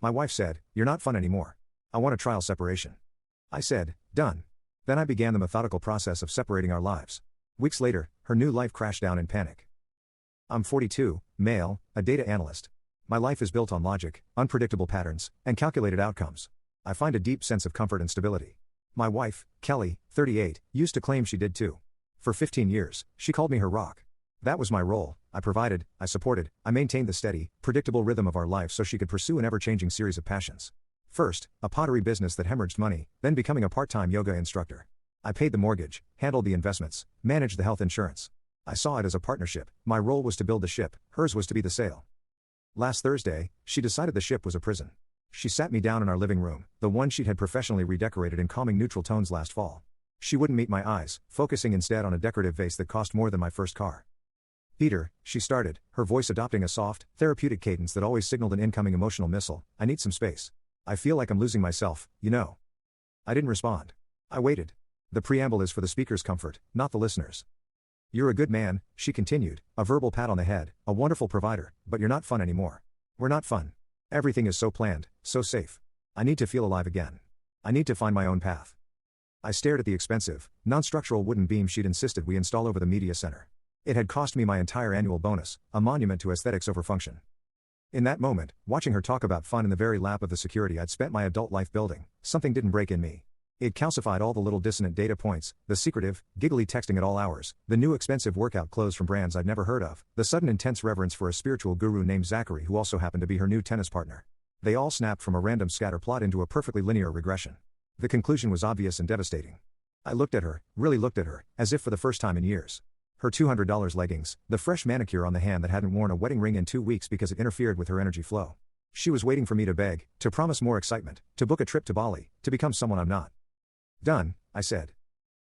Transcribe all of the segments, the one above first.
My wife said, "You're not fun anymore. I want a trial separation." I said, "Done." Then I began the methodical process of separating our lives. Weeks later, her new life crashed down in panic. I'm 42, male, a data analyst. My life is built on logic, unpredictable patterns, and calculated outcomes. I find a deep sense of comfort and stability. My wife, Kelly, 38, used to claim she did too. For 15 years, she called me her rock. That was my role. I provided, I supported, I maintained the steady, predictable rhythm of our life so she could pursue an ever-changing series of passions. First, a pottery business that hemorrhaged money, then becoming a part-time yoga instructor. I paid the mortgage, handled the investments, managed the health insurance. I saw it as a partnership. My role was to build the ship, hers was to be the sail. Last Thursday, she decided the ship was a prison. She sat me down in our living room, the one she'd had professionally redecorated in calming neutral tones last fall. She wouldn't meet my eyes, focusing instead on a decorative vase that cost more than my first car. "Peter," she started, her voice adopting a soft, therapeutic cadence that always signaled an incoming emotional missile, "I need some space. I feel like I'm losing myself, you know." I didn't respond. I waited. The preamble is for the speaker's comfort, not the listener's. "You're a good man," she continued, a verbal pat on the head, "a wonderful provider, but you're not fun anymore. We're not fun. Everything is so planned, so safe. I need to feel alive again. I need to find my own path." I stared at the expensive, non-structural wooden beam she'd insisted we install over the media center. It had cost me my entire annual bonus, a monument to aesthetics over function. In that moment, watching her talk about fun in the very lap of the security I'd spent my adult life building, something didn't break in me. It calcified all the little dissonant data points, the secretive, giggly texting at all hours, the new expensive workout clothes from brands I'd never heard of, the sudden intense reverence for a spiritual guru named Zachary who also happened to be her new tennis partner. They all snapped from a random scatter plot into a perfectly linear regression. The conclusion was obvious and devastating. I looked at her, really looked at her, as if for the first time in years. Her $200 leggings, the fresh manicure on the hand that hadn't worn a wedding ring in 2 weeks because it interfered with her energy flow. She was waiting for me to beg, to promise more excitement, to book a trip to Bali, to become someone I'm not. "Done," I said.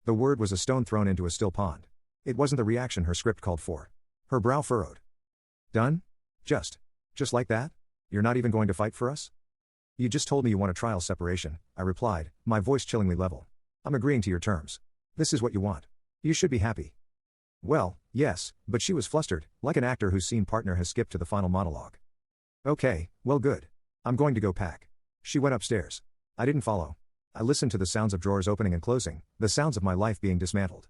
The word was a stone thrown into a still pond. It wasn't the reaction her script called for. Her brow furrowed. "Done? Just like that? You're not even going to fight for us?" "You just told me you want a trial separation," I replied, my voice chillingly level. "I'm agreeing to your terms. This is what you want. You should be happy." "Well, yes," but she was flustered, like an actor whose scene partner has skipped to the final monologue. "Okay, well good. I'm going to go pack." She went upstairs. I didn't follow. I listened to the sounds of drawers opening and closing, the sounds of my life being dismantled.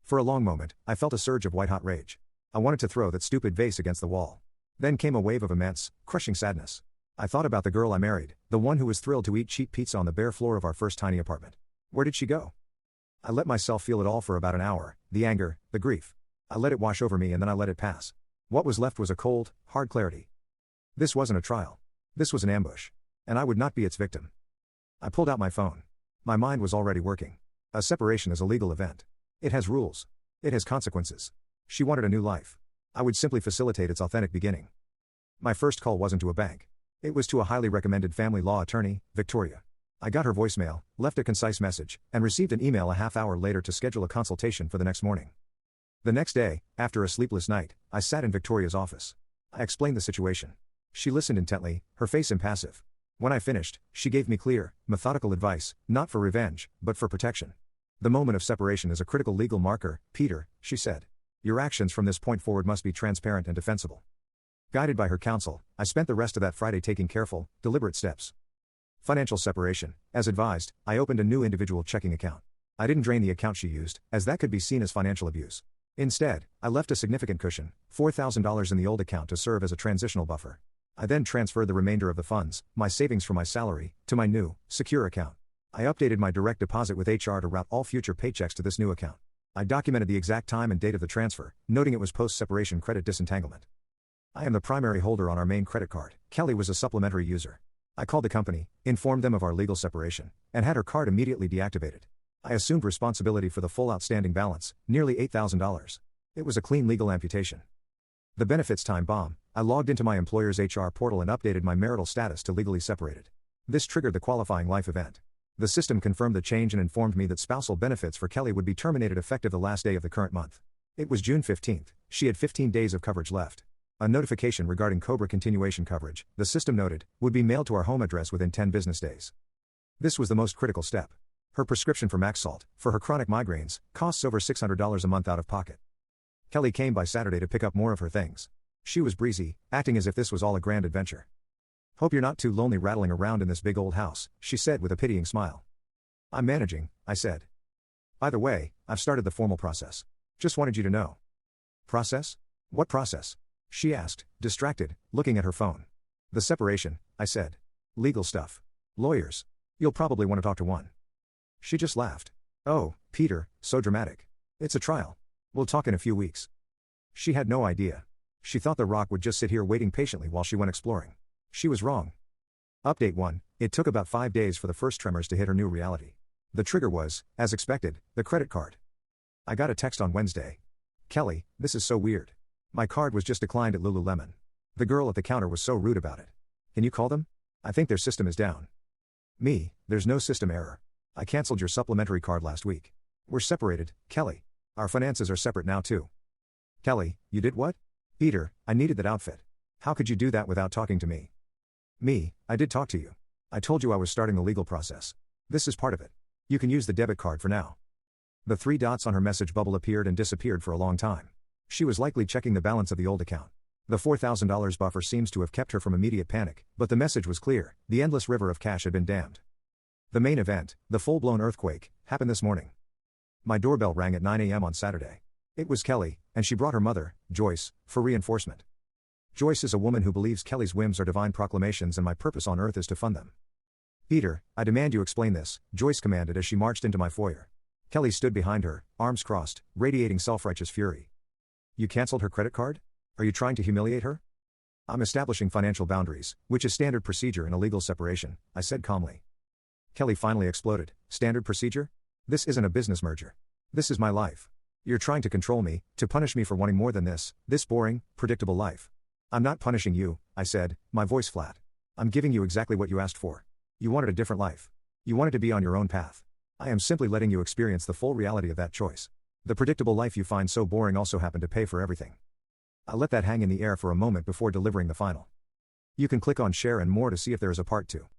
For a long moment, I felt a surge of white-hot rage. I wanted to throw that stupid vase against the wall. Then came a wave of immense, crushing sadness. I thought about the girl I married, the one who was thrilled to eat cheap pizza on the bare floor of our first tiny apartment. Where did she go? I let myself feel it all for about an hour, the anger, the grief. I let it wash over me and then I let it pass. What was left was a cold, hard clarity. This wasn't a trial. This was an ambush. And I would not be its victim. I pulled out my phone. My mind was already working. A separation is a legal event. It has rules. It has consequences. She wanted a new life. I would simply facilitate its authentic beginning. My first call wasn't to a bank. It was to a highly recommended family law attorney, Victoria. I got her voicemail, left a concise message, and received an email a half hour later to schedule a consultation for the next morning. The next day, after a sleepless night, I sat in Victoria's office. I explained the situation. She listened intently, her face impassive. When I finished, she gave me clear, methodical advice, not for revenge, but for protection. "The moment of separation is a critical legal marker, Peter," she said. "Your actions from this point forward must be transparent and defensible." Guided by her counsel, I spent the rest of that Friday taking careful, deliberate steps. Financial separation. As advised, I opened a new individual checking account. I didn't drain the account she used, as that could be seen as financial abuse. Instead, I left a significant cushion, $4,000 in the old account to serve as a transitional buffer. I then transferred the remainder of the funds, my savings from my salary, to my new, secure account. I updated my direct deposit with HR to route all future paychecks to this new account. I documented the exact time and date of the transfer, noting it was post-separation credit disentanglement. I am the primary holder on our main credit card. Kelly was a supplementary user. I called the company, informed them of our legal separation, and had her card immediately deactivated. I assumed responsibility for the full outstanding balance, nearly $8,000. It was a clean legal amputation. The benefits time bomb. I logged into my employer's HR portal and updated my marital status to legally separated. This triggered the qualifying life event. The system confirmed the change and informed me that spousal benefits for Kelly would be terminated effective the last day of the current month. It was June 15th. She had 15 days of coverage left. A notification regarding COBRA continuation coverage, the system noted, would be mailed to our home address within 10 business days. This was the most critical step. Her prescription for Max Salt, for her chronic migraines, costs over $600 a month out of pocket. Kelly came by Saturday to pick up more of her things. She was breezy, acting as if this was all a grand adventure. Hope you're not too lonely rattling around in this big old house, she said with a pitying smile. I'm managing, I said. By the way, I've started the formal process. Just wanted you to know. Process? What process? She asked, distracted, looking at her phone. The separation, I said. Legal stuff. Lawyers. You'll probably want to talk to one. She just laughed. Oh, Peter, so dramatic. It's a trial. We'll talk in a few weeks. She had no idea. She thought the Rock would just sit here waiting patiently while she went exploring. She was wrong. Update 1, it took about 5 days for the first tremors to hit her new reality. The trigger was, as expected, the credit card. I got a text on Wednesday. Kelly, this is so weird. My card was just declined at Lululemon. The girl at the counter was so rude about it. Can you call them? I think their system is down. Me, there's no system error. I canceled your supplementary card last week. We're separated, Kelly. Our finances are separate now too. Kelly, you did what? Peter, I needed that outfit. How could you do that without talking to me? Me, I did talk to you. I told you I was starting the legal process. This is part of it. You can use the debit card for now. The 3 dots on her message bubble appeared and disappeared for a long time. She was likely checking the balance of the old account. The $4,000 buffer seems to have kept her from immediate panic, but the message was clear: the endless river of cash had been dammed. The main event, the full-blown earthquake, happened this morning. My doorbell rang at 9 a.m. on Saturday. It was Kelly, and she brought her mother, Joyce, for reinforcement. Joyce is a woman who believes Kelly's whims are divine proclamations and my purpose on earth is to fund them. Peter, I demand you explain this, Joyce commanded as she marched into my foyer. Kelly stood behind her, arms crossed, radiating self-righteous fury. You canceled her credit card? Are you trying to humiliate her? I'm establishing financial boundaries, which is standard procedure in a legal separation, I said calmly. Kelly finally exploded. Standard procedure? This isn't a business merger. This is my life. You're trying to control me, to punish me for wanting more than this boring, predictable life. I'm not punishing you, I said, my voice flat. I'm giving you exactly what you asked for. You wanted a different life. You wanted to be on your own path. I am simply letting you experience the full reality of that choice. The predictable life you find so boring also happened to pay for everything. I let that hang in the air for a moment before delivering the final. You can click on share and more to see if there is a part 2.